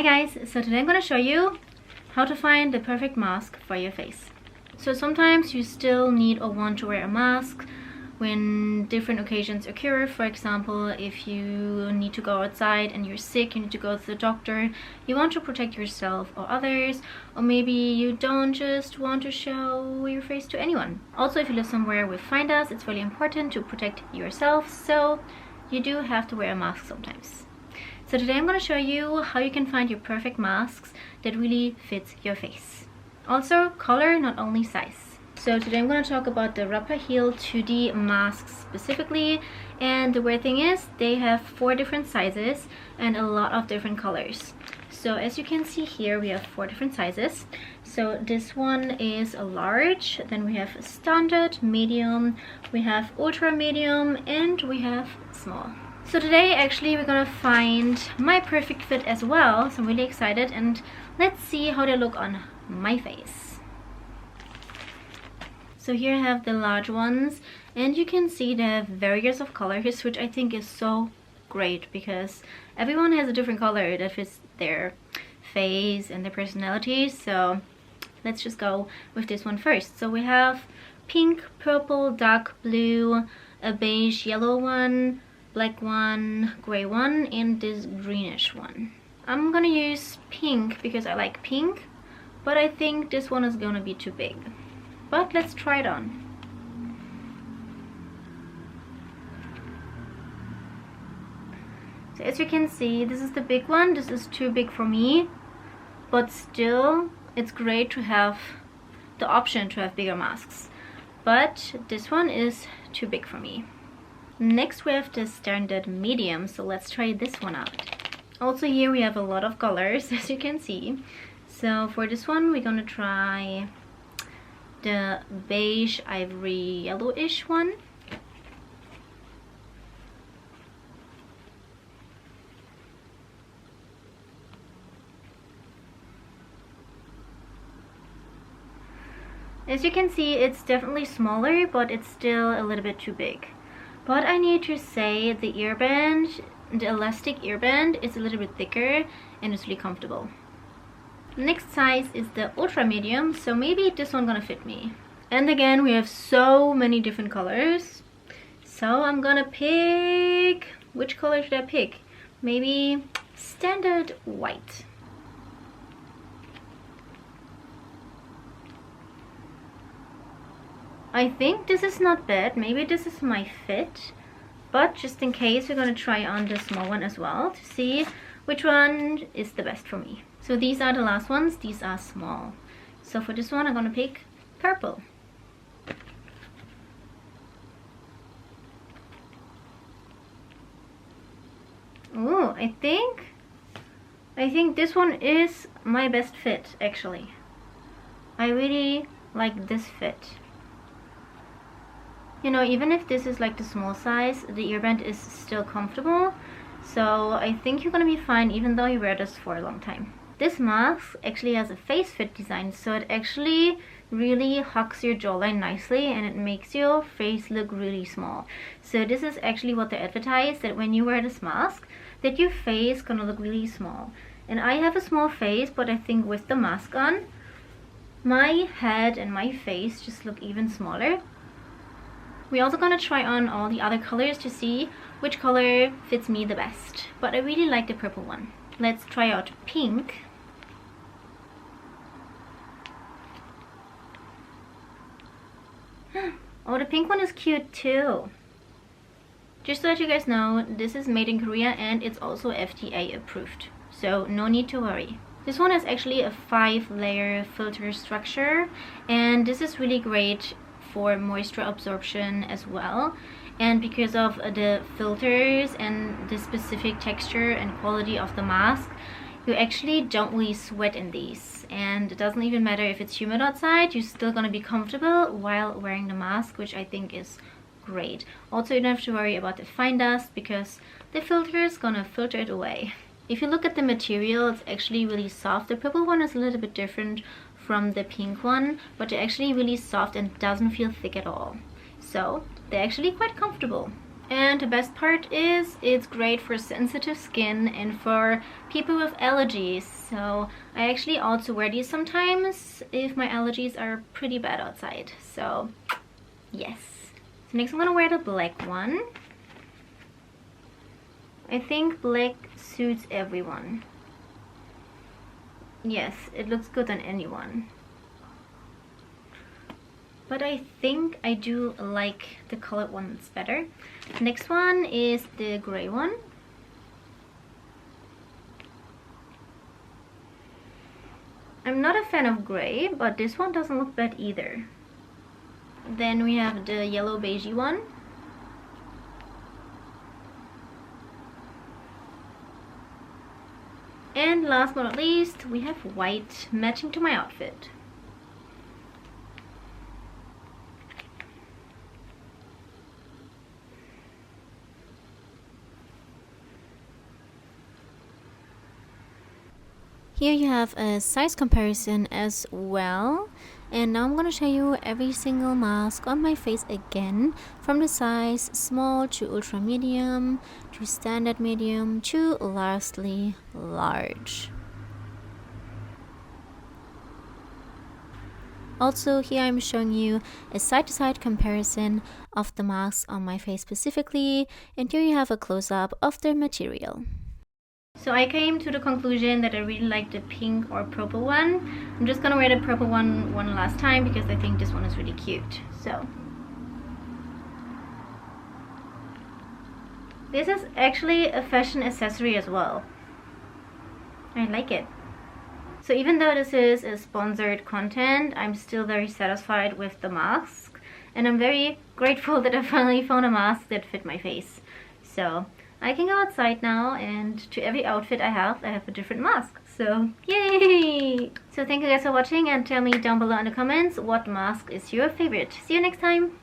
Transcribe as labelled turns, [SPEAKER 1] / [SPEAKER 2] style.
[SPEAKER 1] Hi guys, so today I'm going to show you how to find the perfect mask for your face. So sometimes you still need or want to wear a mask when different occasions occur. For example, if you need to go outside and you're sick, you need to go to the doctor, you want to protect yourself or others, or maybe you don't just want to show your face to anyone. Also, if you live somewhere with finders, it's really important to protect yourself, so you do have to wear a mask sometimes. So today I'm going to show you how you can find your perfect masks that really fits your face. Also color, not only size. So today I'm going to talk about the Rapaheal 2D masks specifically, and the weird thing is they have 4 different sizes and a lot of different colors. So as you can see here, we have 4 different sizes. So this one is a large, then we have standard, medium, we have ultra medium, and we have small. So today actually we're gonna find my perfect fit as well, so I'm really excited, and let's see how they look on my face. So here I have the large ones, and you can see they have various of colors, which I think is so great because everyone has a different color that fits their face and their personality. So let's just go with this one first. So we have pink, purple, dark blue, a beige yellow one, black one, gray one, and this greenish one. I'm gonna use pink because I like pink, but I think this one is gonna be too big. But let's try it on. So as you can see, this is the big one. This is too big for me, but still it's great to have the option to have bigger masks. But this one is too big for me. Next we have the standard medium, so let's try this one out. Also here we have a lot of colors, as you can see. So for this one we're gonna try the beige ivory yellowish one. As you can see, it's definitely smaller, but it's still a little bit too big. But I need to say the earband, the elastic earband, is a little bit thicker and it's really comfortable. Next size is the ultra medium, so maybe this one gonna fit me. And again, we have so many different colors, so I'm gonna pick, which color should I pick? Maybe standard white. I think this is not bad. Maybe this is my fit, but just in case, we're gonna try on the small one as well to see which one is the best for me. So these are the last ones. These are small. So for this one I'm gonna pick purple. Oh, I think this one is my best fit actually. I really like this fit. You know, even if this is like the small size, the earband is still comfortable. So I think you're gonna be fine even though you wear this for a long time. This mask actually has a face fit design, so it actually really hugs your jawline nicely and it makes your face look really small. So this is actually what they advertise, that when you wear this mask, that your face gonna look really small. And I have a small face, but I think with the mask on, my head and my face just look even smaller. We're also gonna try on all the other colors to see which color fits me the best. But I really like the purple one. Let's try out pink. Oh, the pink one is cute too. Just to let you guys know, this is made in Korea and it's also FDA approved. So no need to worry. This one is actually a 5-layer filter structure, and this is really great for moisture absorption as well. And because of the filters and the specific texture and quality of the mask, you actually don't really sweat in these, and it doesn't even matter if it's humid outside, you're still gonna be comfortable while wearing the mask, which I think is great. Also, you don't have to worry about the fine dust because the filter is gonna filter it away. If you look at the material, it's actually really soft. The purple one is a little bit different from the pink one, but they're actually really soft and doesn't feel thick at all. So they're actually quite comfortable. And the best part is it's great for sensitive skin and for people with allergies. So I actually also wear these sometimes if my allergies are pretty bad outside. So yes. So next I'm gonna wear the black one. I think black suits everyone. Yes, it looks good on anyone. But I think I do like the colored ones better. Next one is the gray one. I'm not a fan of gray, but this one doesn't look bad either. Then we have the yellow beigey one. And last but not least, we have white, matching to my outfit. Here you have a size comparison as well. And now I'm going to show you every single mask on my face again, from the size small to ultra medium to standard medium to lastly large. Also, here I'm showing you a side-to-side comparison of the masks on my face specifically, and here you have a close-up of the material. So I came to the conclusion that I really like the pink or purple one. I'm just gonna wear the purple one last time because I think this one is really cute. So this is actually a fashion accessory as well. I like it. So even though this is a sponsored content, I'm still very satisfied with the mask, and I'm very grateful that I finally found a mask that fit my face. So I can go outside now, and to every outfit I have a different mask. So yay! So thank you guys for watching, and tell me down below in the comments what mask is your favorite. See you next time!